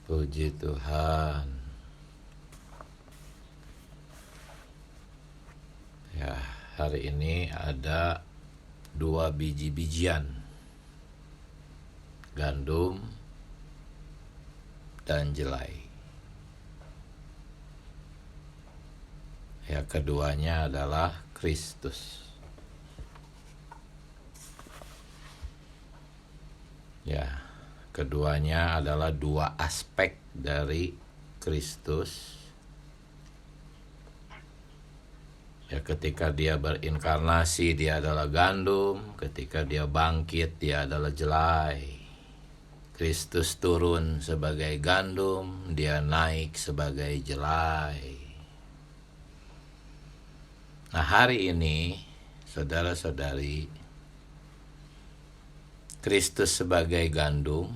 Puji Tuhan. Ya, hari ini ada 2 biji-bijian, gandum dan jelai. Ya, keduanya adalah Kristus. Ya, keduanya adalah 2 aspek dari Kristus. Ya, ketika dia berinkarnasi dia adalah gandum, ketika dia bangkit dia adalah jelai. Kristus turun sebagai gandum, dia naik sebagai jelai. Nah, hari ini saudara-saudari, Kristus sebagai gandum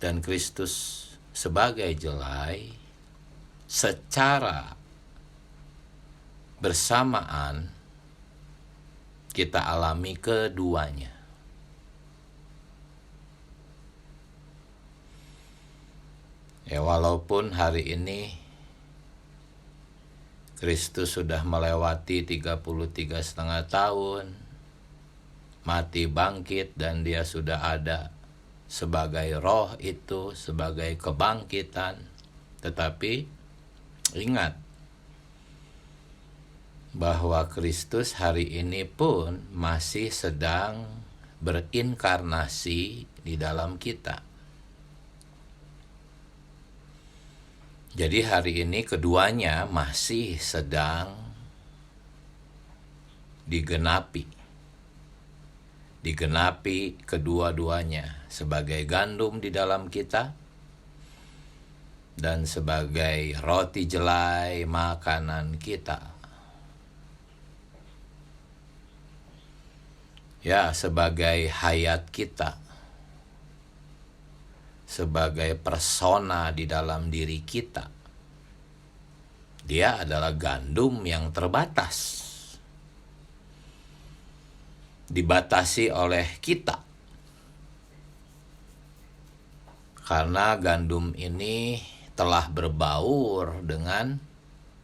dan Kristus sebagai jelai secara bersamaan kita alami keduanya. Ya, walaupun hari ini Kristus sudah melewati 33,5 tahun, mati bangkit, dan dia sudah ada sebagai roh itu, sebagai kebangkitan. Tetapi ingat bahwa Kristus hari ini pun masih sedang berinkarnasi di dalam kita. Jadi hari ini keduanya masih sedang digenapi kedua-duanya sebagai gandum di dalam kita dan sebagai roti jelai makanan kita. Ya, sebagai hayat kita, sebagai persona di dalam diri kita. Dia adalah gandum yang terbatas, dibatasi oleh kita. Karena gandum ini telah berbaur dengan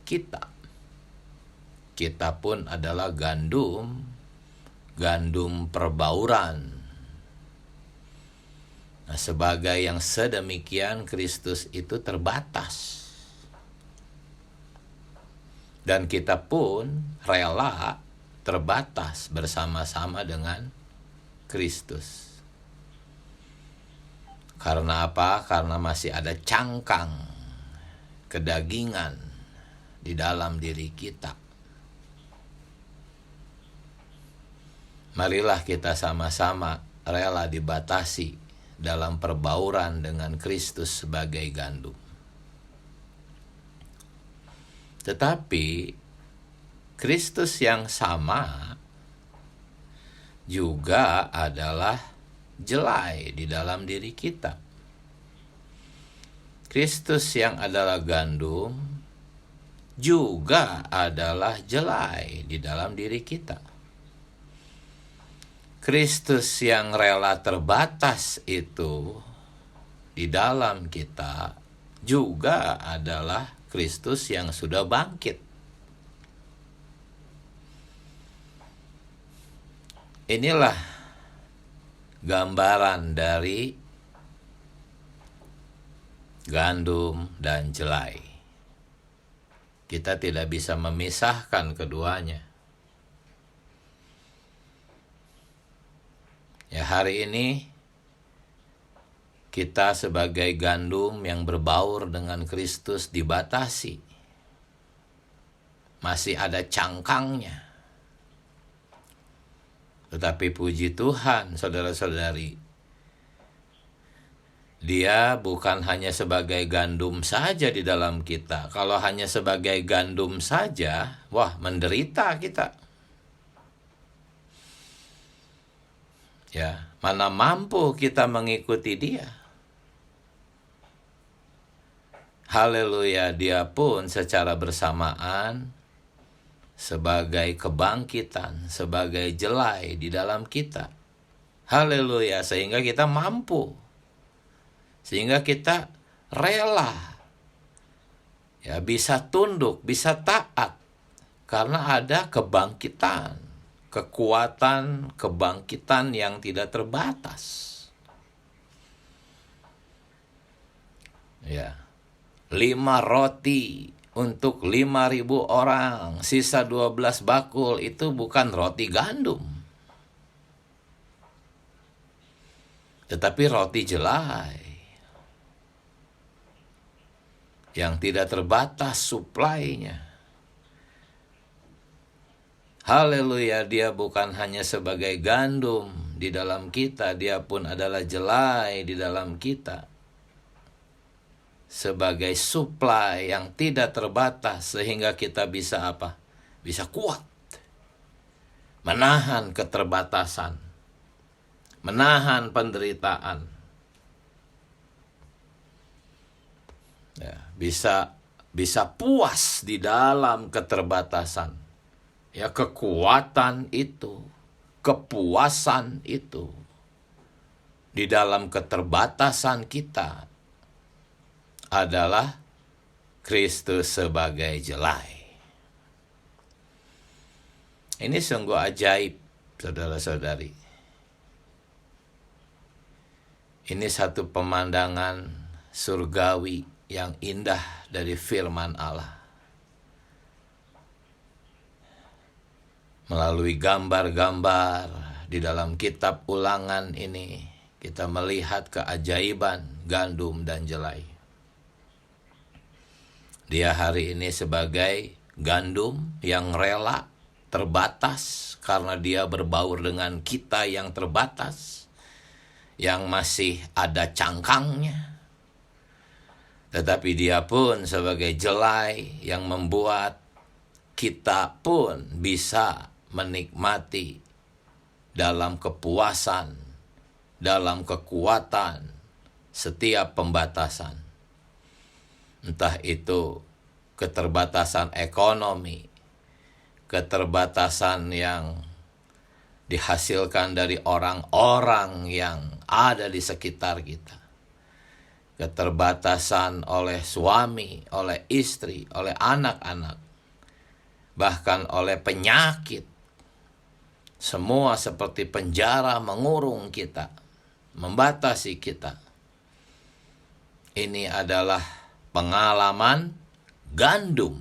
kita. Kita pun adalah gandum perbauran. Nah, sebagai yang sedemikian, Kristus itu terbatas. Dan kita pun rela terbatas bersama-sama dengan Kristus. Karena apa? Karena masih ada cangkang kedagingan di dalam diri kita. Marilah kita sama-sama rela dibatasi dalam perbauran dengan Kristus sebagai gandum. Tetapi Kristus yang sama juga adalah jelai di dalam diri kita. Kristus yang adalah gandum juga adalah jelai di dalam diri kita. Kristus yang rela terbatas itu di dalam kita juga adalah Kristus yang sudah bangkit. Inilah gambaran dari gandum dan jelai. Kita tidak bisa memisahkan keduanya. Ya, hari ini kita sebagai gandum yang berbaur dengan Kristus dibatasi. Masih ada cangkangnya. Tetapi puji Tuhan, saudara-saudari, dia bukan hanya sebagai gandum saja di dalam kita. Kalau hanya sebagai gandum saja, wah, menderita kita. Ya, mana mampu kita mengikuti dia. Haleluya, dia pun secara bersamaan sebagai kebangkitan, sebagai jelai di dalam kita. Haleluya, sehingga kita mampu Sehingga kita rela, ya, bisa tunduk, bisa taat, karena ada kebangkitan, kekuatan kebangkitan yang tidak terbatas. Ya, 5 roti untuk 5.000 orang, sisa 12 bakul itu bukan roti gandum, tetapi roti jelai yang tidak terbatas suplainya. Haleluya, dia bukan hanya sebagai gandum di dalam kita, dia pun adalah jelai di dalam kita. Sebagai supply yang tidak terbatas, sehingga kita bisa apa? Bisa kuat. Menahan keterbatasan. Menahan penderitaan. Ya, bisa puas di dalam keterbatasan. Ya, kekuatan itu, kepuasan itu di dalam keterbatasan kita adalah Kristus sebagai jelai. Ini sungguh ajaib, saudara-saudari. Ini satu pemandangan surgawi yang indah dari firman Allah. Melalui gambar-gambar di dalam kitab Ulangan ini, kita melihat keajaiban gandum dan jelai. Dia hari ini sebagai gandum yang rela terbatas karena dia berbaur dengan kita yang terbatas, yang masih ada cangkangnya. Tetapi dia pun sebagai jelai yang membuat kita pun bisa menikmati dalam kepuasan, dalam kekuatan setiap pembatasan. Entah itu keterbatasan ekonomi, keterbatasan yang dihasilkan dari orang-orang yang ada di sekitar kita, keterbatasan oleh suami, oleh istri, oleh anak-anak, bahkan oleh penyakit. Semua seperti penjara mengurung kita, membatasi kita. Ini adalah pengalaman gandum.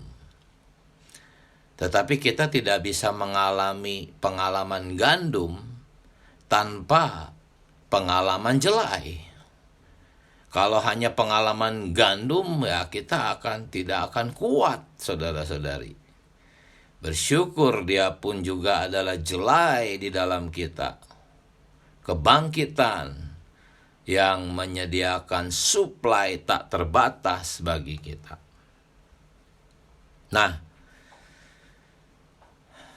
Tetapi kita tidak bisa mengalami pengalaman gandum tanpa pengalaman jelai. Kalau hanya pengalaman gandum, ya kita tidak akan kuat, saudara-saudari. Bersyukur dia pun juga adalah jelai di dalam kita. Kebangkitan yang menyediakan suplai tak terbatas bagi kita. Nah,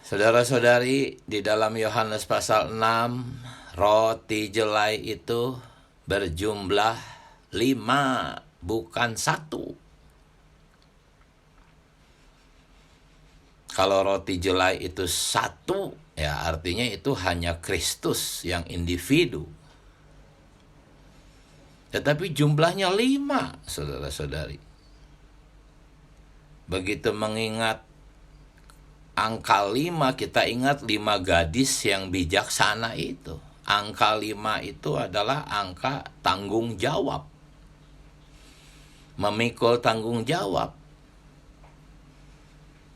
saudara-saudari, di dalam Yohanes pasal 6, roti jelai itu berjumlah 5, bukan 1. Kalau roti jelai itu 1, ya artinya itu hanya Kristus yang individu. Tetapi jumlahnya 5, saudara-saudari. Begitu mengingat angka 5, kita ingat 5 gadis yang bijaksana itu. Angka 5 itu adalah angka tanggung jawab. Memikul tanggung jawab.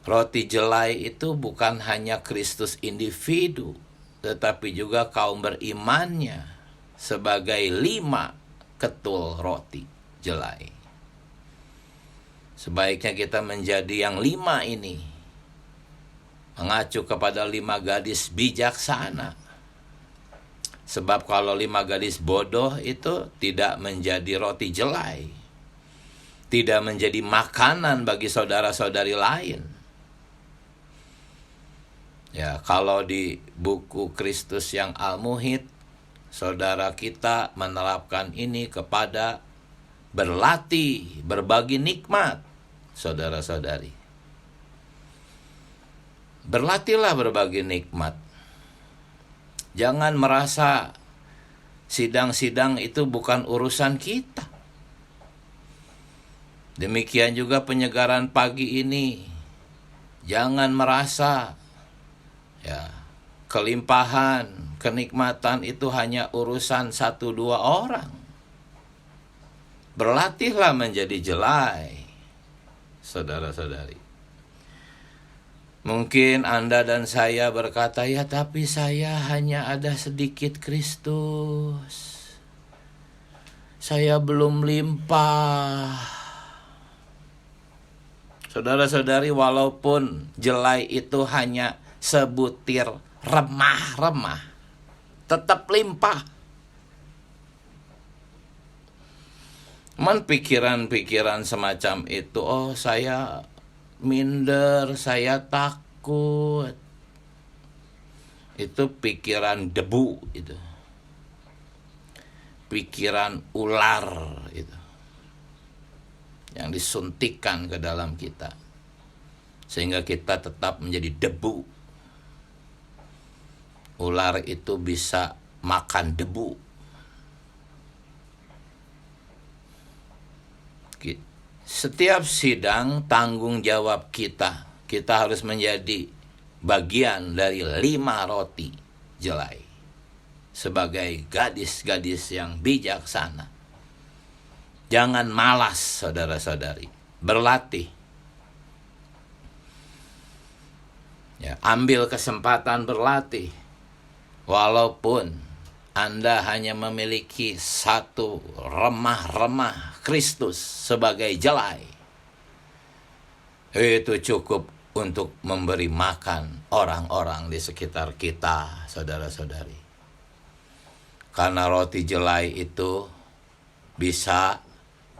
Roti jelai itu bukan hanya Kristus individu, tetapi juga kaum berimannya sebagai 5 ketul roti jelai. Sebaiknya kita menjadi yang 5 ini, mengacu kepada 5 gadis bijaksana. Sebab kalau 5 gadis bodoh itu tidak menjadi roti jelai, tidak menjadi makanan bagi saudara-saudari lain. Ya, kalau di buku Kristus yang Al-Muhid, saudara kita menerapkan ini kepada berlatih, berbagi nikmat, saudara-saudari. Berlatihlah berbagi nikmat. Jangan merasa sidang-sidang itu bukan urusan kita. Demikian juga penyegaran pagi ini. Jangan merasa kelimpahan, kenikmatan itu hanya urusan 1-2 orang. Berlatihlah menjadi jelai, saudara-saudari. Mungkin Anda dan saya berkata, ya tapi saya hanya ada sedikit Kristus. Saya belum limpah. Saudara-saudari, walaupun jelai itu hanya sebutir remah-remah, tetap limpah. Pikiran-pikiran semacam itu, oh saya minder, saya takut. Itu pikiran debu itu. Pikiran ular itu. Yang disuntikkan ke dalam kita. Sehingga kita tetap menjadi debu. Ular itu bisa makan debu. Setiap sidang tanggung jawab kita harus menjadi bagian dari 5 roti jelai. Sebagai gadis-gadis yang bijaksana. Jangan malas, saudara-saudari. Berlatih. Ambil kesempatan berlatih. Walaupun Anda hanya memiliki 1 remah-remah Kristus sebagai jelai. Itu cukup untuk memberi makan orang-orang di sekitar kita, saudara-saudari. Karena roti jelai itu bisa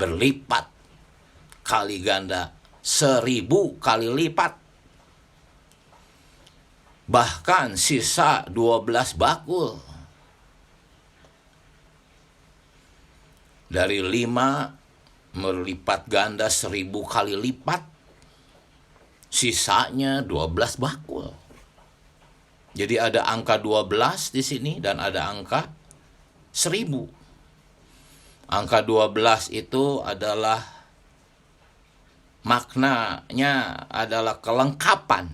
berlipat kali ganda, 1000 kali lipat. Bahkan sisa 12 bakul. Dari 5 melipat ganda 1000 kali lipat. Sisanya 12 bakul. Jadi ada angka 12 di sini dan ada angka 1000. Angka 12 itu adalah maknanya adalah kelengkapan.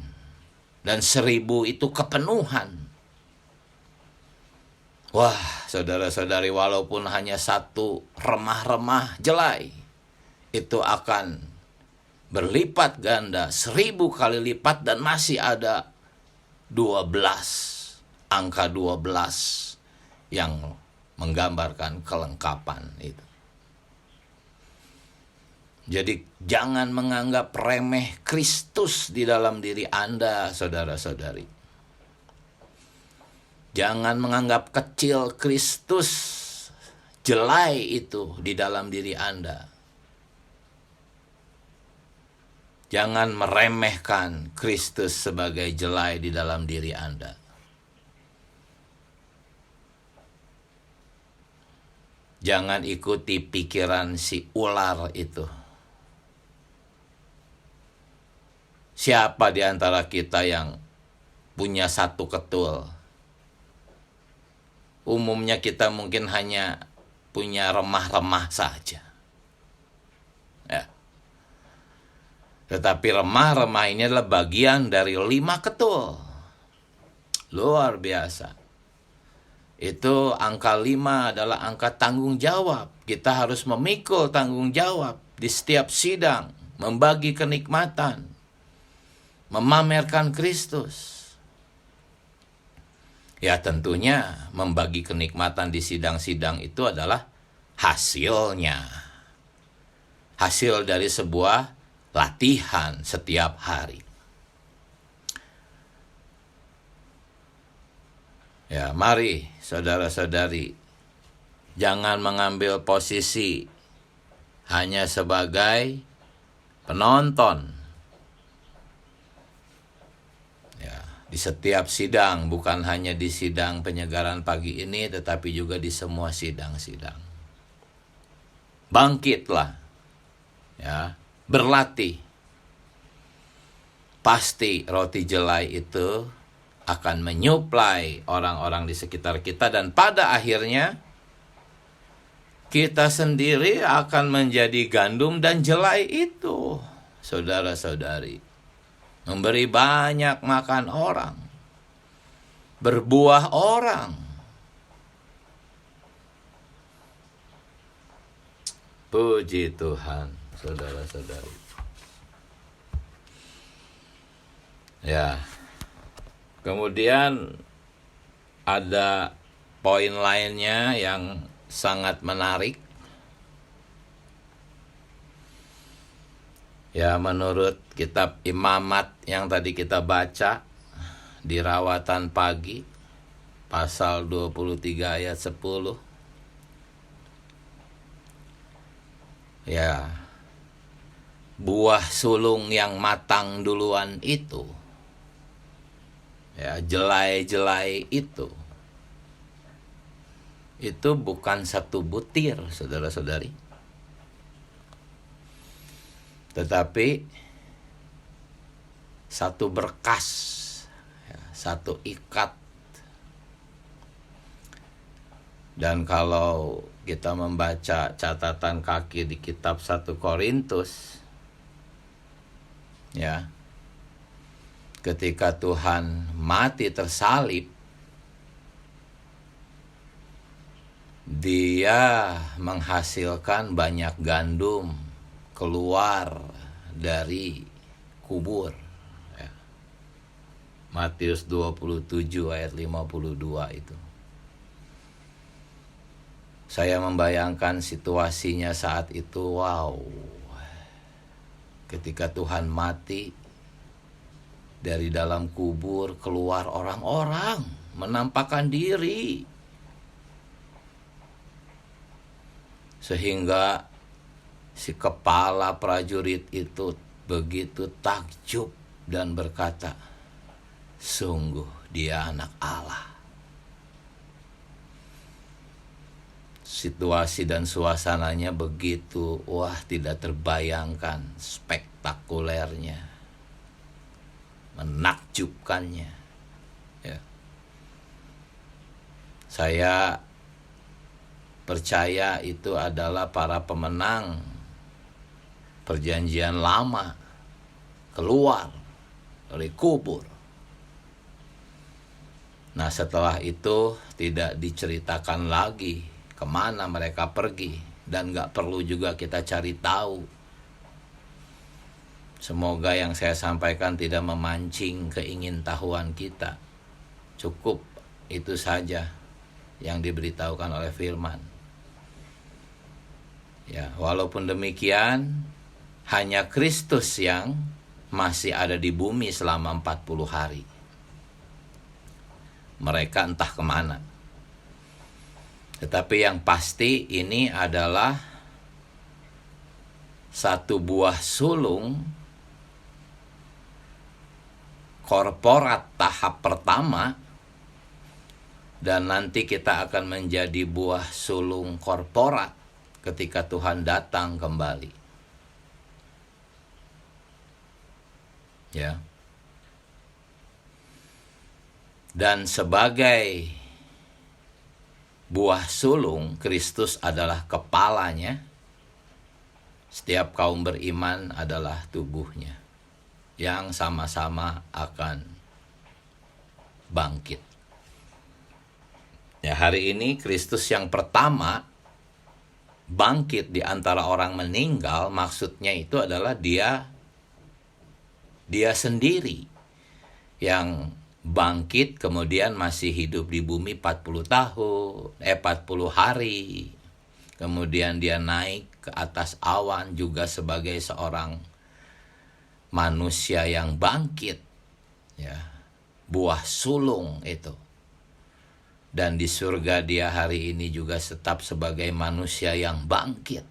Dan 1000 itu kepenuhan. Wah, saudara-saudari, walaupun hanya 1 remah-remah jelai, itu akan berlipat ganda 1000 kali lipat dan masih ada 12. Angka 12 yang menggambarkan kelengkapan itu. Jadi jangan menganggap remeh Kristus di dalam diri Anda, saudara-saudari. Jangan menganggap kecil Kristus, jelai itu di dalam diri Anda. Jangan meremehkan Kristus sebagai jelai di dalam diri Anda. Jangan ikuti pikiran si ular itu. Siapa di antara kita yang punya 1 ketul? Umumnya kita mungkin hanya punya remah-remah saja. Ya. Tetapi remah-remah ini adalah bagian dari 5 ketul. Luar biasa. Itu angka 5 adalah angka tanggung jawab. Kita harus memikul tanggung jawab di setiap sidang, membagi kenikmatan, memamerkan Kristus. Ya tentunya membagi kenikmatan di sidang-sidang itu adalah hasilnya. Hasil dari sebuah latihan setiap hari. Ya, mari saudara-saudari, jangan mengambil posisi hanya sebagai penonton. Ya, di setiap sidang, bukan hanya di sidang penyegaran pagi ini, tetapi juga di semua sidang-sidang. Bangkitlah, ya, berlatih. Pasti roti jelai itu akan menyuplai orang-orang di sekitar kita, dan pada akhirnya kita sendiri akan menjadi gandum dan jelai itu, saudara-saudari. Memberi banyak makan orang, berbuah orang. Puji Tuhan, saudara-saudari. Ya. Kemudian ada poin lainnya yang sangat menarik. Ya, menurut kitab Imamat yang tadi kita baca di Rawatan Pagi, pasal 23 ayat 10. Ya, buah sulung yang matang duluan itu, ya, jelai-jelai itu bukan satu butir, saudara-saudari, tetapi satu berkas, ya, satu ikat. Dan kalau kita membaca catatan kaki di kitab 1 Korintus, ya, ketika Tuhan mati tersalib, Dia menghasilkan banyak gandum keluar dari kubur. Ya. Matius 27 ayat 52 itu. Saya membayangkan situasinya saat itu, wow. Ketika Tuhan mati, dari dalam kubur keluar orang-orang menampakkan diri. Sehingga si kepala prajurit itu begitu takjub dan berkata, sungguh dia anak Allah. Situasi dan suasananya begitu, wah, tidak terbayangkan spektakulernya, menakjubkannya. Ya. Saya percaya itu adalah para pemenang Perjanjian Lama keluar dari kubur. Nah, setelah itu tidak diceritakan lagi kemana mereka pergi, dan gak perlu juga kita cari tahu. Semoga yang saya sampaikan tidak memancing keingintahuan kita. Cukup itu saja yang diberitahukan oleh firman. Ya, walaupun demikian, hanya Kristus yang masih ada di bumi selama 40 hari. Mereka entah kemana. Tetapi yang pasti ini adalah satu buah sulung korporat tahap pertama, dan nanti kita akan menjadi buah sulung korporat ketika Tuhan datang kembali. Ya. Dan sebagai buah sulung, Kristus adalah kepalanya. Setiap kaum beriman adalah tubuhnya yang sama-sama akan bangkit. Ya, hari ini Kristus yang pertama bangkit di antara orang meninggal, maksudnya itu adalah dia sendiri yang bangkit, kemudian masih hidup di bumi 40 hari. Kemudian dia naik ke atas awan juga sebagai seorang manusia yang bangkit. Ya, buah sulung itu. Dan di surga dia hari ini juga tetap sebagai manusia yang bangkit.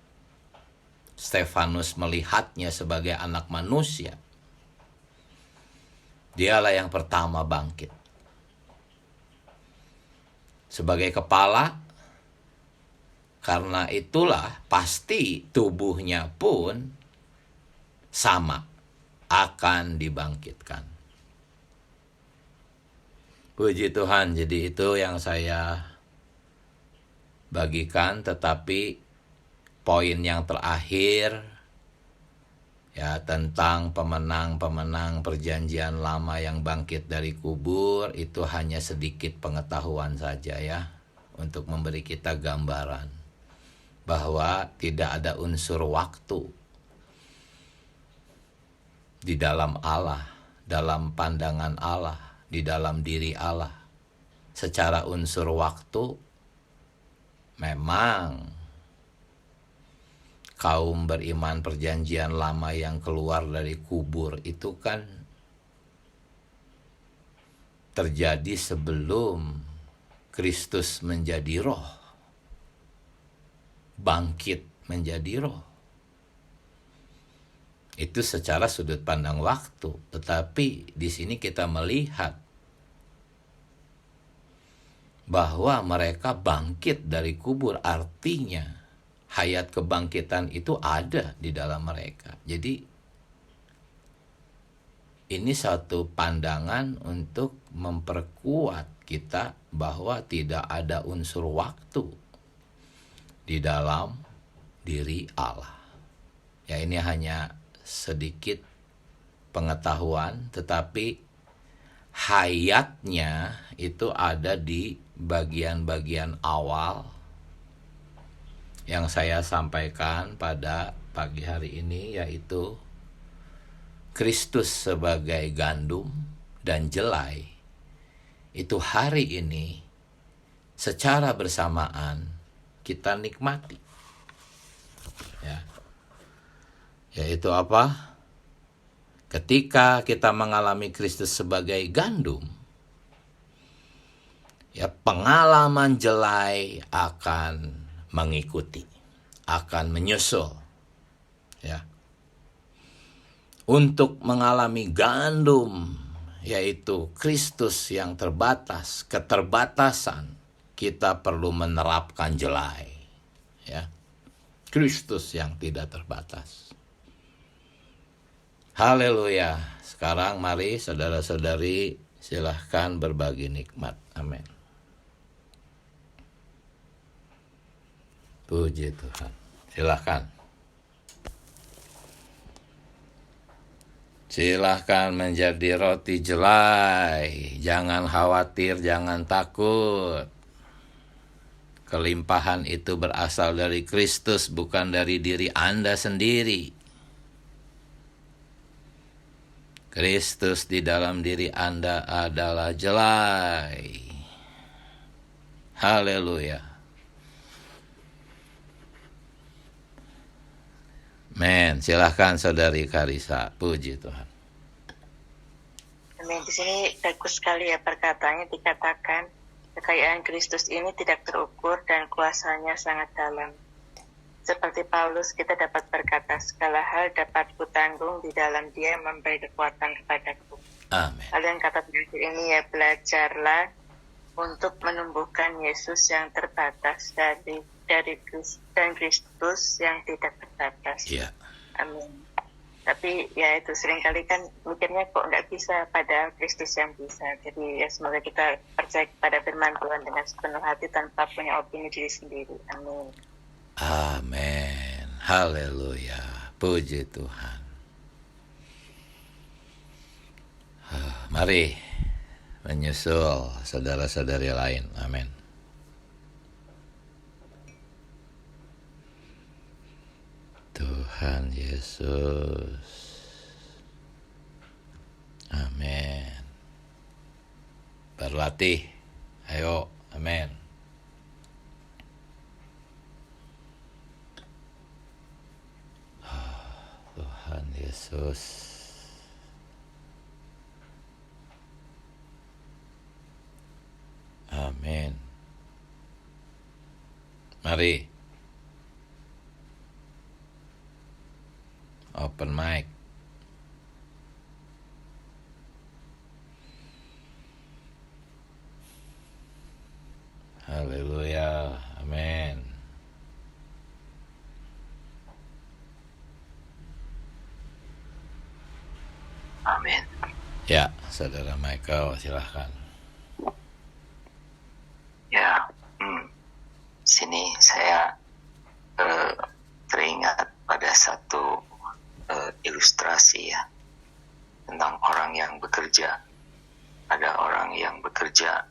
Stefanus melihatnya sebagai anak manusia. Dialah yang pertama bangkit. Sebagai kepala, karena itulah pasti tubuhnya pun sama akan dibangkitkan. Puji Tuhan, jadi itu yang saya bagikan, tetapi poin yang terakhir ya tentang pemenang-pemenang perjanjian lama yang bangkit dari kubur, itu hanya sedikit pengetahuan saja ya, untuk memberi kita gambaran bahwa tidak ada unsur waktu di dalam Allah, dalam pandangan Allah, di dalam diri Allah. Secara unsur waktu memang kaum beriman perjanjian lama yang keluar dari kubur itu kan terjadi sebelum Kristus menjadi roh, bangkit menjadi roh. Itu secara sudut pandang waktu, tetapi di sini kita melihat bahwa mereka bangkit dari kubur, artinya hayat kebangkitan itu ada di dalam mereka. Jadi ini satu pandangan untuk memperkuat kita bahwa tidak ada unsur waktu di dalam diri Allah. Ya, ini hanya sedikit pengetahuan, tetapi hayatnya itu ada di bagian-bagian awal yang saya sampaikan pada pagi hari ini, yaitu Kristus sebagai gandum dan jelai. Itu hari ini secara bersamaan kita nikmati. Ya. Yaitu apa? Ketika kita mengalami Kristus sebagai gandum, ya pengalaman jelai akan mengikuti, akan menyusul. Ya. Untuk mengalami gandum, yaitu Kristus yang terbatas, keterbatasan, kita perlu menerapkan jelai. Ya. Kristus yang tidak terbatas. Haleluya. Sekarang mari saudara-saudari silahkan berbagi nikmat. Amin. Puji Tuhan. Silahkan. Silahkan menjadi roti jelai. Jangan khawatir, jangan takut. Kelimpahan itu berasal dari Kristus, bukan dari diri Anda sendiri. Kristus di dalam diri Anda adalah jelai. Haleluya. Men, silahkan saudari Karisa. Puji Tuhan. Amin. Di sini bagus sekali ya perkataannya, dikatakan kekayaan Kristus ini tidak terukur dan kuasanya sangat dalam. Seperti Paulus, kita dapat berkata, segala hal dapat kutanggung di dalam Dia yang memberi kekuatan kepadaku. Amin. Lalu yang kata terakhir ini ya, belajarlah untuk menumbuhkan Yesus yang terbatas dari Kristus yang tidak terbatas. Iya. Amin. Tapi ya itu seringkali kan mikirnya kok nggak bisa, padahal Kristus yang bisa. Jadi ya semoga kita percaya kepada firman Tuhan dengan sepenuh hati tanpa punya opini diri sendiri. Amin. Amin. Haleluya. Puji Tuhan. Mari menyusul saudara-saudari lain. Amin. Tuhan Yesus. Amin. Berlatih. Ayo. Amin. Tuhan Yesus. Amin. Mari. Open mic. Haleluya. Amin. Amin. Ya, saudara Michael, silahkan. Ya, sini saya satu ilustrasi ya tentang orang yang bekerja. Ada orang yang bekerja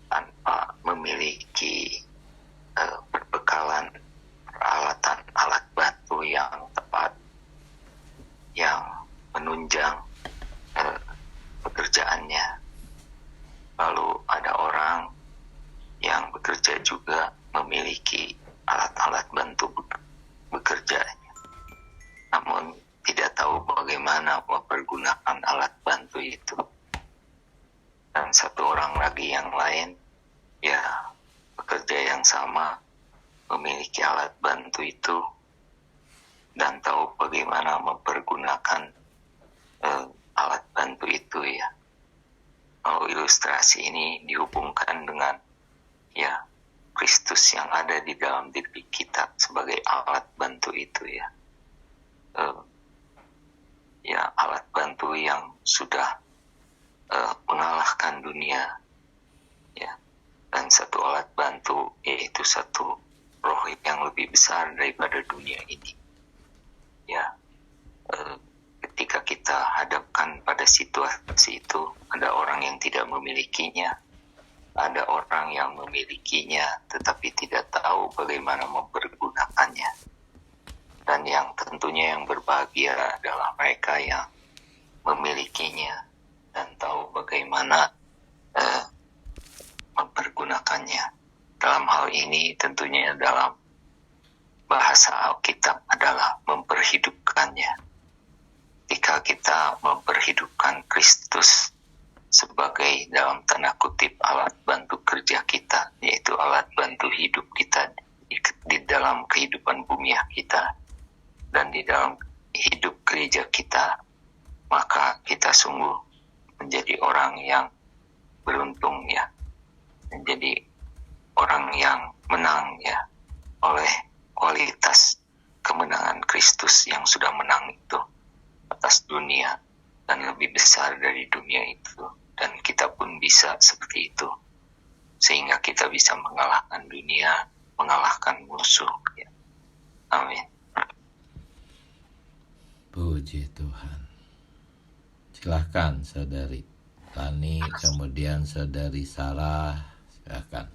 tanpa memiliki perbekalan peralatan alat bantu yang tepat yang menunjang pekerjaannya. Lalu ada orang yang bekerja juga memiliki alat-alat bantu bekerjanya, namun tidak tahu bagaimana mempergunakan alat bantu itu. Dan satu orang lagi yang lain, ya bekerja yang sama, memiliki alat bantu itu dan tahu bagaimana mempergunakan alat bantu itu ya. Kalau ilustrasi ini dihubungkan dengan ya Kristus yang ada di dalam diri kita sebagai alat bantu itu ya. Ya alat bantu yang sudah mengalahkan dunia ya. Dan satu alat bantu yaitu satu roh yang lebih besar daripada dunia ini ya. Ketika kita hadapkan pada situasi itu, ada orang yang tidak memilikinya, ada orang yang memilikinya tetapi tidak tahu bagaimana mempergunakannya. Dan yang tentunya yang berbahagia adalah mereka yang memilikinya dan tahu bagaimana mempergunakannya. Dalam hal ini tentunya dalam bahasa Alkitab adalah memperhidupkannya. Ketika kita memperhidupkan Kristus sebagai dalam tanda kutip alat bantu kerja kita, yaitu alat bantu hidup kita di dalam kehidupan bumi kita dan di dalam hidup gereja kita, maka kita sungguh menjadi orang yang beruntung ya, menjadi orang yang menang ya, oleh kualitas kemenangan Kristus yang sudah menang itu atas dunia dan lebih besar dari dunia itu. Dan kita pun bisa seperti itu, sehingga kita bisa mengalahkan dunia, mengalahkan musuh ya. Amin. Puji Tuhan. Silahkan Saudari Lani, kemudian Saudari Sarah, silahkan.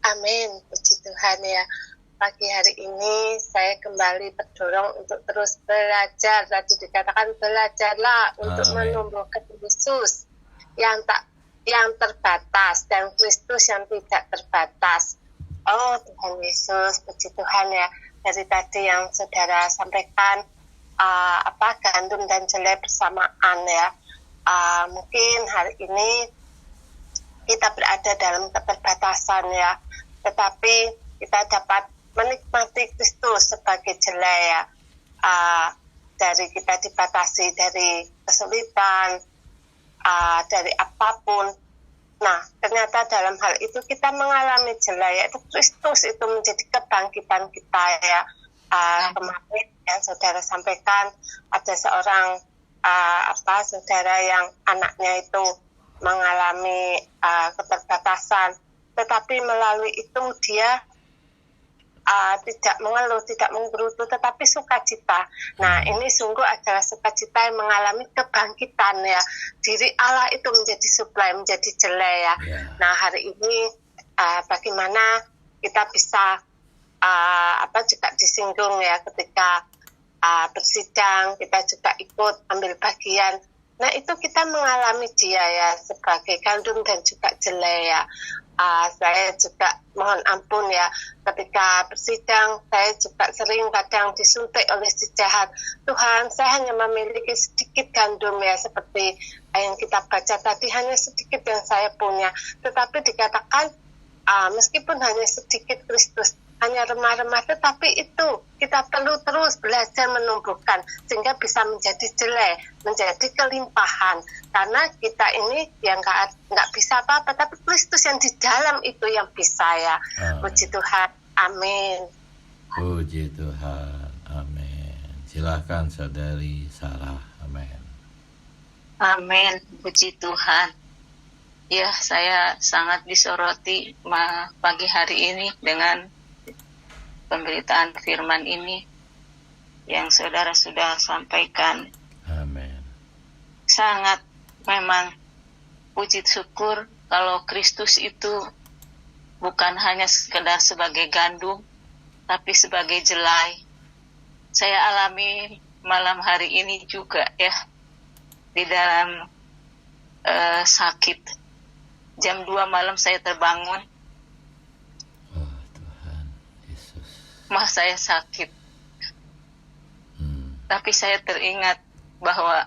Amin, puji Tuhan ya. Pagi hari ini saya kembali terdorong untuk terus belajar. Tadi dikatakan belajarlah untuk menumbuhkan Yesus yang terbatas dan Kristus yang tidak terbatas. Oh Tuhan Yesus, puji Tuhan ya. Dari tadi yang saudara sampaikan gandum dan jelai bersamaan ya. Mungkin hari ini kita berada dalam keterbatasan ya, tetapi kita dapat menikmati Kristus sebagai jelai ya. Dari kita dibatasi dari kesulitan, dari apapun. Nah, ternyata dalam hal itu kita mengalami jelai, yaitu Kristus itu menjadi kebangkitan kita ya. Kemarin yang saudara sampaikan ada seorang saudara yang anaknya itu mengalami keterbatasan, tetapi melalui itu dia tidak mengeluh, tidak menggerutu, tetapi sukacita. Nah, ini sungguh adalah sukacita yang mengalami kebangkitan ya. Diri Allah itu menjadi suplai, menjadi jelai ya. Nah, hari ini bagaimana kita bisa juga disinggung ya ketika bersidang, kita juga ikut ambil bagian. Nah, itu kita mengalami dia ya sebagai gandum dan juga jelai ya. Saya juga mohon ampun ya, ketika bersidang saya juga sering kadang disuntik oleh si jahat. Tuhan, saya hanya memiliki sedikit gandum ya, seperti yang kita baca tadi, hanya sedikit yang saya punya. Tetapi dikatakan meskipun hanya sedikit Kristus, hanya remah-remah, tetapi itu kita perlu terus belajar menumbuhkan sehingga bisa menjadi jelai, menjadi kelimpahan. Karena kita ini yang nggak bisa apa-apa, tapi Kristus yang di dalam itu yang bisa ya. Puji Tuhan, amin. Puji Tuhan, amin. Silakan Saudari Sarah, amin. Amin, puji Tuhan. Ya, saya sangat disoroti pagi hari ini dengan pemberitaan firman ini. yang saudara sudah sampaikan. Amin. Sangat memang puji syukur kalau Kristus itu bukan hanya sekedar sebagai gandum, tapi sebagai jelai. Saya alami malam hari ini juga ya, di dalam sakit. Jam 2 malam saya terbangun. Oh Tuhan Yesus. Saya sakit. Tapi saya teringat bahwa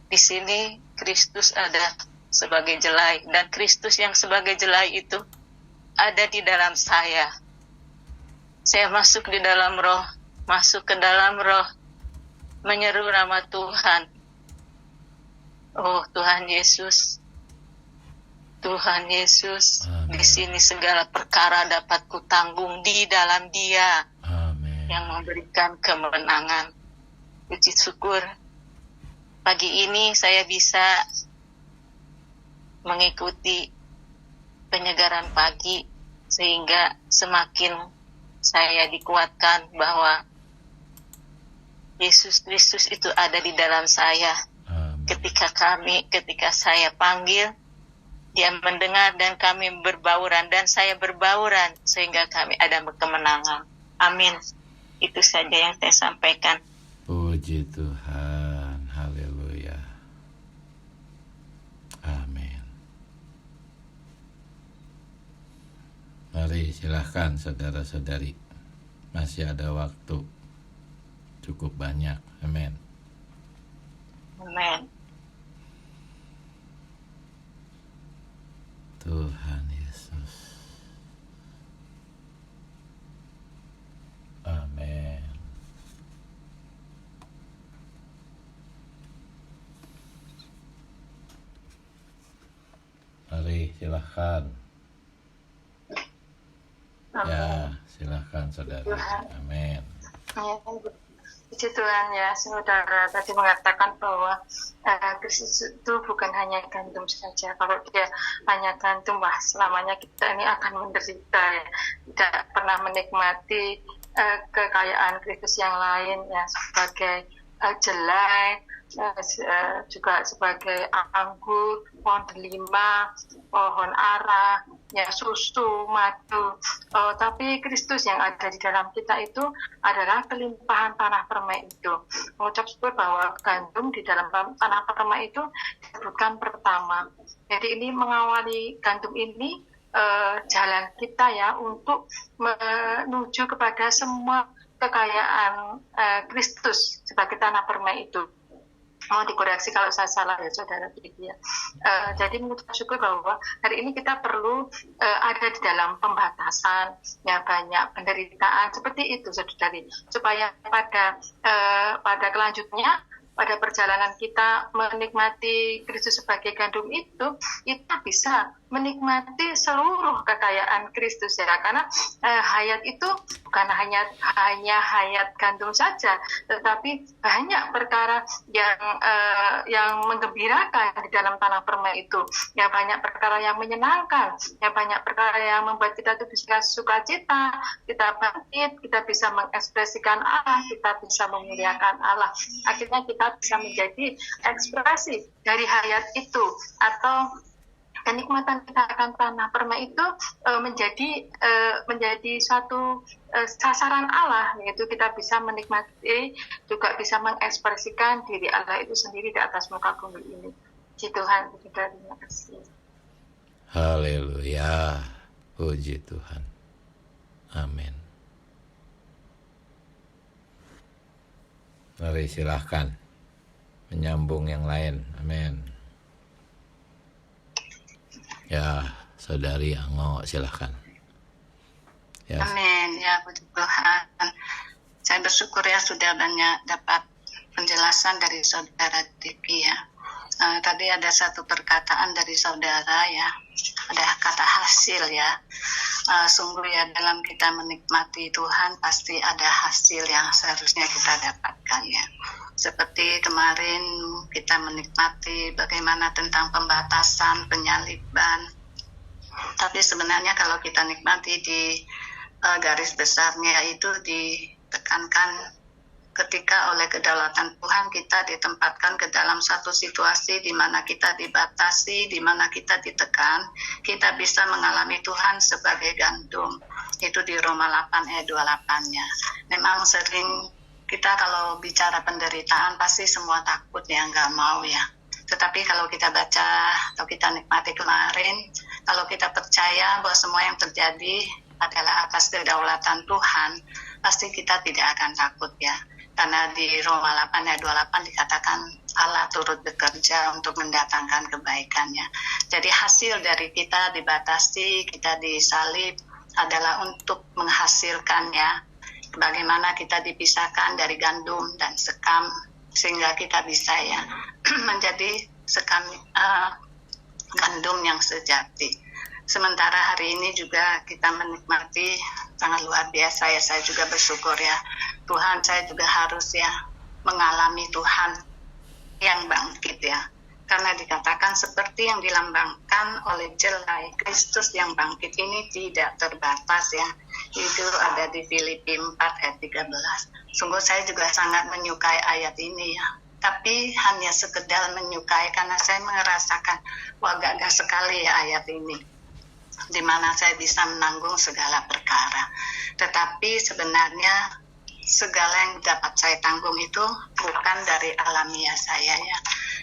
di sini Kristus ada sebagai jelai, dan Kristus yang sebagai jelai itu ada di dalam saya. Saya masuk di dalam roh, masuk ke dalam roh, menyeru nama Tuhan. Oh Tuhan Yesus, Tuhan Yesus, Amen. di sini segala perkara dapat kutanggung di dalam Dia. Amin. Yang memberikan kemenangan. Puji syukur pagi ini saya bisa mengikuti penyegaran pagi, sehingga semakin saya dikuatkan bahwa Yesus Kristus itu ada di dalam saya. Amin. Ketika saya panggil, Dia mendengar dan kami berbauran, dan saya berbauran sehingga kami ada kemenangan. Amin. Itu saja yang saya sampaikan. Puji Tuhan. Haleluya. Amin. Mari silahkan saudara-saudari. Masih ada waktu cukup banyak. Amin. Amin. Tuhan Yesus. Amin. Mari silahkan. Ya, silahkan saudara. Amin. Puji Tuhan ya, saudara tadi mengatakan bahwa Kristus itu bukan hanya gandum saja. Kalau dia hanya gandum, wah selamanya kita ini akan menderita ya. Tidak pernah menikmati kekayaan Kristus yang lain ya, sebagai jelai, juga sebagai anggur, pohon delima, pohon ara, ya susu, madu. Tapi Kristus yang ada di dalam kita itu adalah kelimpahan tanah permai itu. Mengucap syukur bahwa gandum di dalam tanah permai itu disebutkan pertama. Jadi ini mengawali gandum ini jalan kita ya untuk menuju kepada semua kekayaan Kristus sebagai tanah permai itu. Mau dikoreksi kalau saya salah ya saudara ya. Jadi mengucap syukur bahwa hari ini kita perlu ada di dalam pembatasan, ya banyak penderitaan seperti itu saudari, supaya pada kelanjutnya pada perjalanan kita menikmati Kristus sebagai gandum itu, kita bisa menikmati seluruh kekayaan Kristus ya, karena hayat itu bukan hanya hayat gandum saja, tetapi banyak perkara yang menggembirakan di dalam tanah permai itu, ya banyak perkara yang menyenangkan, ya banyak perkara yang membuat kita tuh bisa sukacita, kita bangkit, kita bisa mengekspresikan Allah, kita bisa memuliakan Allah, akhirnya kita bisa menjadi ekspresi dari hayat itu, atau kenikmatan kita akan tanah permai itu menjadi suatu sasaran Allah, yaitu kita bisa menikmati, juga bisa mengekspresikan diri Allah itu sendiri di atas muka bumi ini. Puji Tuhan, terima kasih. Haleluya, puji Tuhan. Amin. Mari silahkan menyambung yang lain. Amin. Ya, saudari Ango, silahkan. Ya. Amin, ya puji Tuhan. Saya bersyukur ya sudah banyak dapat penjelasan dari saudara Tiki ya. Tadi ada satu perkataan dari saudara ya, ada kata hasil ya. Sungguh ya, dalam kita menikmati Tuhan pasti ada hasil yang seharusnya kita dapatkan ya. Seperti kemarin kita menikmati bagaimana tentang pembatasan, penyaliban. Tapi sebenarnya kalau kita nikmati di garis besarnya itu di tekankan ketika oleh kedaulatan Tuhan kita ditempatkan ke dalam satu situasi di mana kita dibatasi, di mana kita ditekan, kita bisa mengalami Tuhan sebagai gandum. Itu di Roma 8 ayat 28-nya. Memang sering kita kalau bicara penderitaan pasti semua takut ya, nggak mau ya. Tetapi kalau kita baca atau kita nikmati kemarin, kalau kita percaya bahwa semua yang terjadi adalah atas kedaulatan Tuhan, pasti kita tidak akan takut ya. Karena di Roma 8 ayat 28 dikatakan Allah turut bekerja untuk mendatangkan kebaikannya. Jadi hasil dari kita dibatasi, kita disalib adalah untuk menghasilkannya. Bagaimana kita dipisahkan dari gandum dan sekam sehingga kita bisa ya menjadi sekam gandum yang sejati. Sementara hari ini juga kita menikmati sangat luar biasa ya, saya juga bersyukur ya. Tuhan, saya juga harus ya mengalami Tuhan yang bangkit ya. Karena dikatakan seperti yang dilambangkan oleh jelai Kristus yang bangkit ini tidak terbatas ya. Itu ada di Filipi 4 ayat 13. Sungguh saya juga sangat menyukai ayat ini ya. Tapi hanya sekedar menyukai karena saya merasakan wah gagah sekali ya ayat ini. Di mana saya bisa menanggung segala perkara. Tetapi sebenarnya segala yang dapat saya tanggung itu bukan dari alamiah saya ya.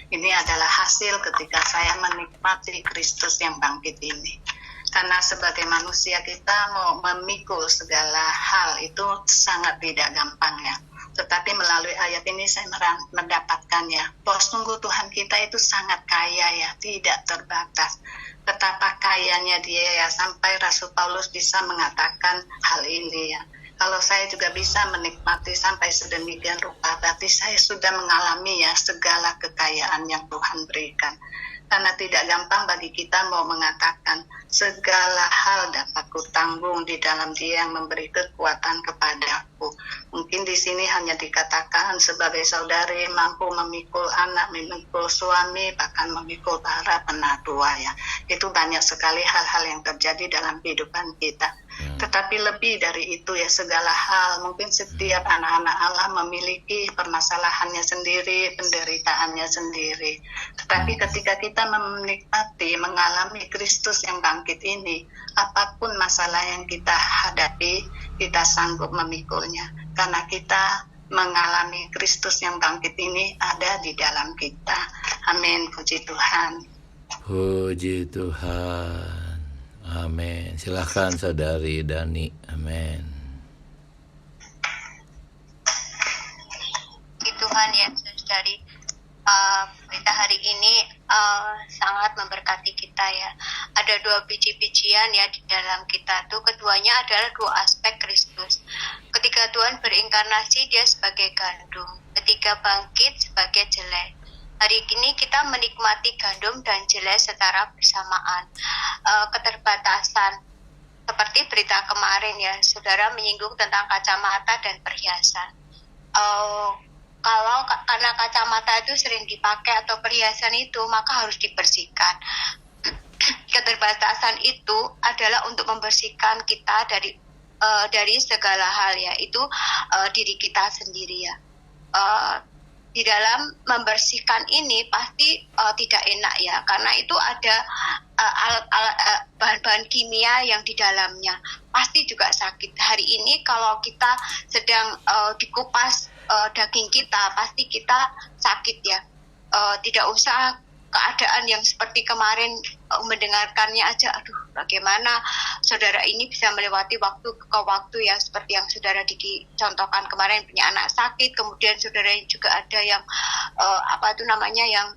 Ini adalah hasil ketika saya menikmati Kristus yang bangkit ini. Karena sebagai manusia kita mau memikul segala hal itu sangat tidak gampang ya. Tetapi melalui ayat ini saya mendapatkannya bahwa sungguh Tuhan kita itu sangat kaya ya, tidak terbatas. Betapa kayanya dia ya, sampai Rasul Paulus bisa mengatakan hal ini ya. Kalau saya juga bisa menikmati sampai sedemikian rupa, berarti saya sudah mengalami ya segala kekayaan yang Tuhan berikan. Karena tidak gampang bagi kita mau mengatakan segala hal dapat kutanggung di dalam Dia yang memberi kekuatan kepadaku. Mungkin di sini hanya dikatakan sebagai saudari mampu memikul anak, memikul suami, bahkan memikul para penatua ya. Itu banyak sekali hal-hal yang terjadi dalam kehidupan kita. Tetapi lebih dari itu ya, segala hal, mungkin setiap anak-anak Allah memiliki permasalahannya sendiri, penderitaannya sendiri. Tetapi ketika kita menikmati, mengalami Kristus yang bangkit ini, apapun masalah yang kita hadapi, kita sanggup memikulnya. Karena kita mengalami Kristus yang bangkit ini ada di dalam kita. Amin, puji Tuhan. Puji Tuhan. Amin. Silakan Saudari Dani. Amin. Puji Tuhan ya Saudari. Berita hari ini sangat memberkati kita ya. Ada 2 biji-bijian ya di dalam kita tuh. Keduanya adalah 2 aspek Kristus. Ketika Tuhan berinkarnasi, Dia sebagai gandum. Ketika bangkit sebagai jelai. Hari ini kita menikmati gandum dan jelai secara bersamaan. Keterbatasan seperti berita kemarin ya, saudara menyinggung tentang kacamata dan perhiasan. Kalau karena kacamata itu sering dipakai atau perhiasan itu, maka harus dibersihkan. Keterbatasan itu adalah untuk membersihkan kita dari segala hal ya, itu diri kita sendiri ya. Di dalam membersihkan ini pasti tidak enak ya, karena itu ada bahan-bahan kimia yang di dalamnya, pasti juga sakit. Hari ini kalau kita sedang dikupas daging kita, pasti kita sakit ya. Tidak usah keadaan yang seperti kemarin mendengarkannya aja, aduh bagaimana saudara ini bisa melewati waktu ke waktu ya, seperti yang saudara Diki contohkan kemarin, punya anak sakit, kemudian saudara juga ada yang yang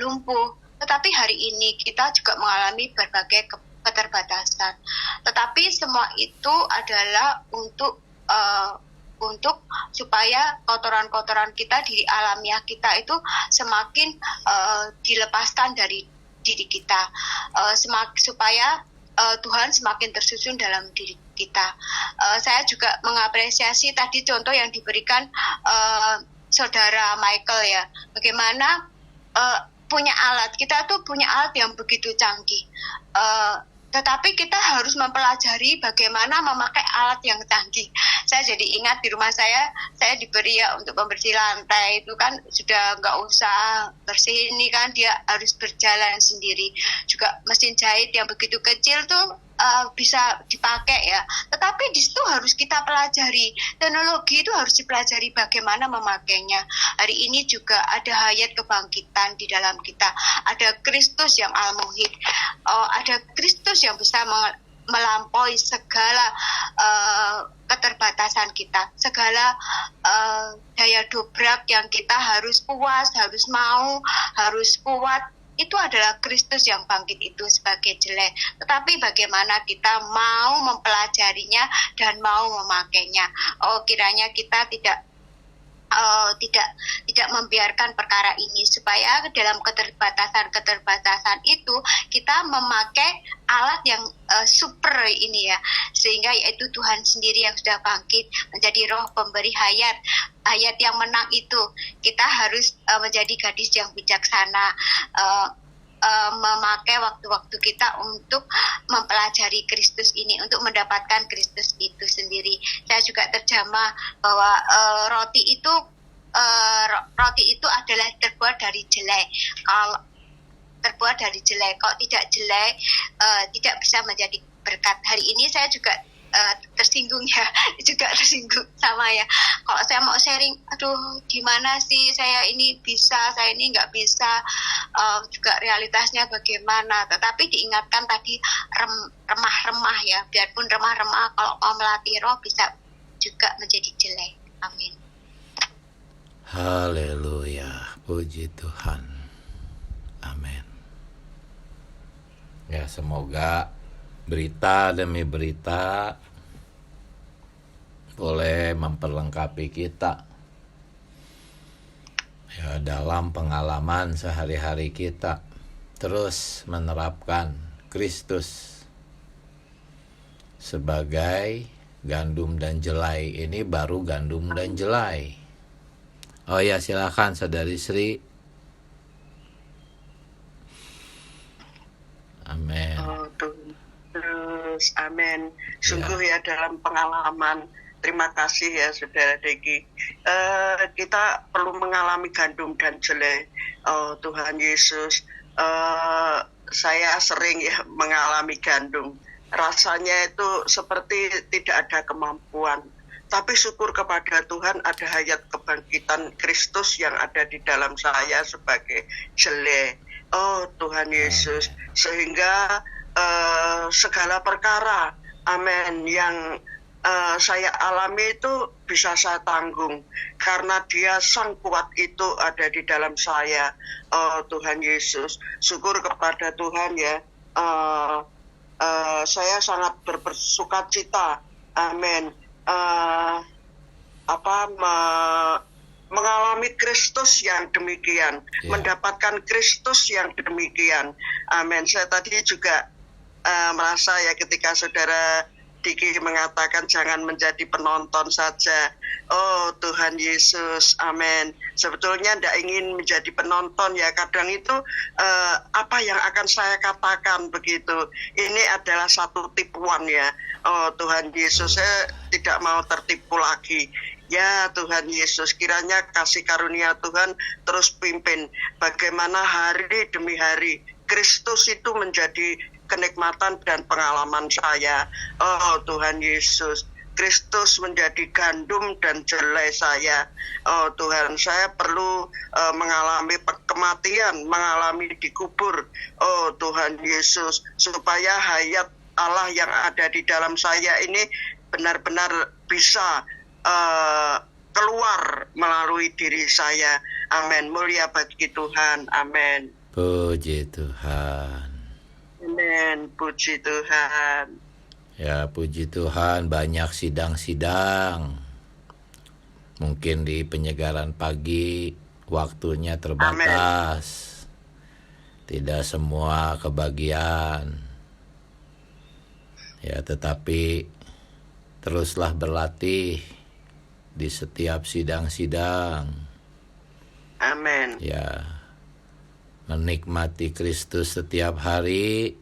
lumpuh. Tetapi hari ini kita juga mengalami berbagai keterbatasan. Tetapi semua itu adalah untuk supaya kotoran-kotoran kita, diri alamiah kita itu semakin dilepaskan dari diri kita, supaya Tuhan semakin tersusun dalam diri kita. Saya juga mengapresiasi tadi contoh yang diberikan saudara Michael ya, bagaimana punya alat, kita tuh punya alat yang begitu canggih. tetapi kita harus mempelajari bagaimana memakai alat yang canggih. Saya jadi ingat di rumah saya diberi ya untuk pembersih lantai, itu kan sudah nggak usah bersih, ini kan dia harus berjalan sendiri. Juga mesin jahit yang begitu kecil tuh bisa dipakai ya, tetapi di situ harus kita pelajari, teknologi itu harus dipelajari bagaimana memakainya. Hari ini juga ada hayat kebangkitan di dalam kita, ada Kristus yang al-muhid, ada Kristus yang bisa melampaui segala keterbatasan kita, segala daya dobrak yang kita harus puas, harus mau, harus kuat. Itu adalah Kristus yang bangkit itu sebagai jelek. Tetapi bagaimana kita mau mempelajarinya dan mau memakainya. Kiranya kita tidak membiarkan perkara ini, supaya dalam keterbatasan itu kita memakai alat yang super ini ya, sehingga yaitu Tuhan sendiri yang sudah bangkit menjadi roh pemberi hayat yang menang itu. Kita harus menjadi gadis yang bijaksana, memakai waktu-waktu kita untuk mempelajari Kristus ini, untuk mendapatkan Kristus itu sendiri. Saya juga terjamah bahwa roti itu adalah terbuat dari jelai. Kalau terbuat dari jelai, kok tidak jelai, tidak bisa menjadi berkat. Hari ini saya juga tersinggung ya, juga tersinggung sama ya. Kalau saya mau sharing, aduh gimana sih saya ini bisa, saya ini nggak bisa, juga realitasnya bagaimana. Tetapi diingatkan tadi remah-remah ya, biarpun remah-remah, kalau mau melatih roh bisa juga menjadi jelek. Amin. Haleluya, puji Tuhan. Amin. Ya, semoga berita demi berita boleh memperlengkapi kita ya dalam pengalaman sehari-hari kita, terus menerapkan Kristus sebagai gandum dan jelai. Ini baru gandum dan jelai. Oh ya, silakan Saudari Sri. Amin. Terus amin. Sungguh ya dalam pengalaman. Terima kasih ya Saudara Degi. Kita perlu mengalami gandum dan jelai. Tuhan Yesus. Saya sering ya mengalami gandum. Rasanya itu seperti tidak ada kemampuan. Tapi syukur kepada Tuhan ada hayat kebangkitan Kristus yang ada di dalam saya sebagai jelai. Tuhan Yesus. Sehingga segala perkara, amin, yang saya alami itu bisa saya tanggung. Karena Dia Sang Kuat itu ada di dalam saya. Tuhan Yesus. Syukur kepada Tuhan ya. Saya sangat bersukacita. Amin. Mengalami Kristus yang demikian, mendapatkan Kristus yang demikian. Amin. Saya tadi juga merasa ya ketika Saudara Diki mengatakan jangan menjadi penonton saja. Oh Tuhan Yesus, amin. Sebetulnya tidak ingin menjadi penonton ya. Kadang itu apa yang akan saya katakan begitu. Ini adalah satu tipuan ya. Oh Tuhan Yesus, saya tidak mau tertipu lagi. Ya Tuhan Yesus, kiranya kasih karunia Tuhan terus pimpin. Bagaimana hari demi hari Kristus itu menjadi kenikmatan dan pengalaman saya. Oh Tuhan Yesus, Kristus menjadi gandum dan jelai saya. Oh Tuhan, saya perlu mengalami kematian, mengalami dikubur. Oh Tuhan Yesus, supaya hayat Allah yang ada di dalam saya ini benar-benar bisa keluar melalui diri saya. Amin. Mulia bagi Tuhan. Amin. Puji Tuhan. Amin. Puji Tuhan. Ya, puji Tuhan, banyak sidang-sidang. Mungkin di penyegaran pagi waktunya terbatas. Amen. Tidak semua kebagian. Ya, tetapi teruslah berlatih di setiap sidang-sidang. Amin. Ya, menikmati Kristus setiap hari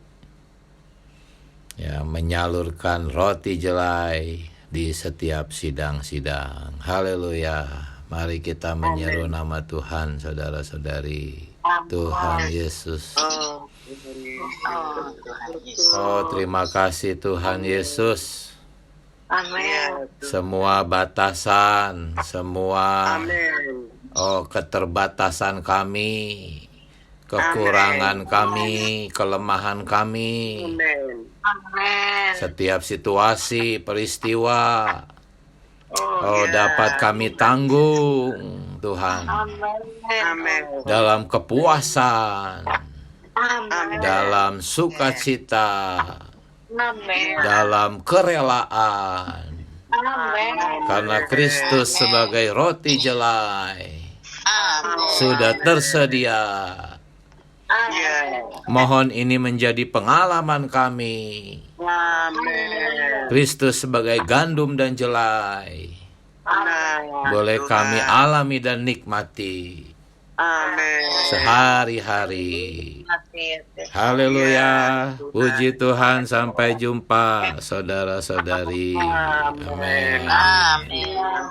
ya, menyalurkan roti jelai di setiap sidang-sidang. Haleluya. Mari kita menyeru nama Tuhan, saudara-saudari. Tuhan Yesus. Oh, terima kasih Tuhan Yesus. Amin. Semua batasan, semua keterbatasan kami, kekurangan kami, kelemahan kami, Amin. setiap situasi, peristiwa, dapat kami tanggung, Tuhan, Amin. dalam kepuasan, Amin. dalam sukacita, Amin. dalam kerelaan, Amin. karena Kristus sebagai roti jelai sudah tersedia. Mohon ini menjadi pengalaman kami. Kristus sebagai gandum dan jelai boleh kami alami dan nikmati sehari-hari. Haleluya. Puji Tuhan. Sampai jumpa saudara-saudari. Amin.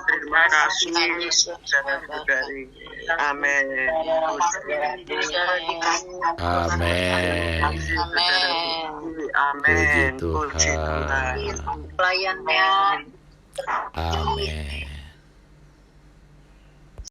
Terima kasih saudara-saudari. Amin. Amin. Puji Tuhan. Pelayannya. Amin.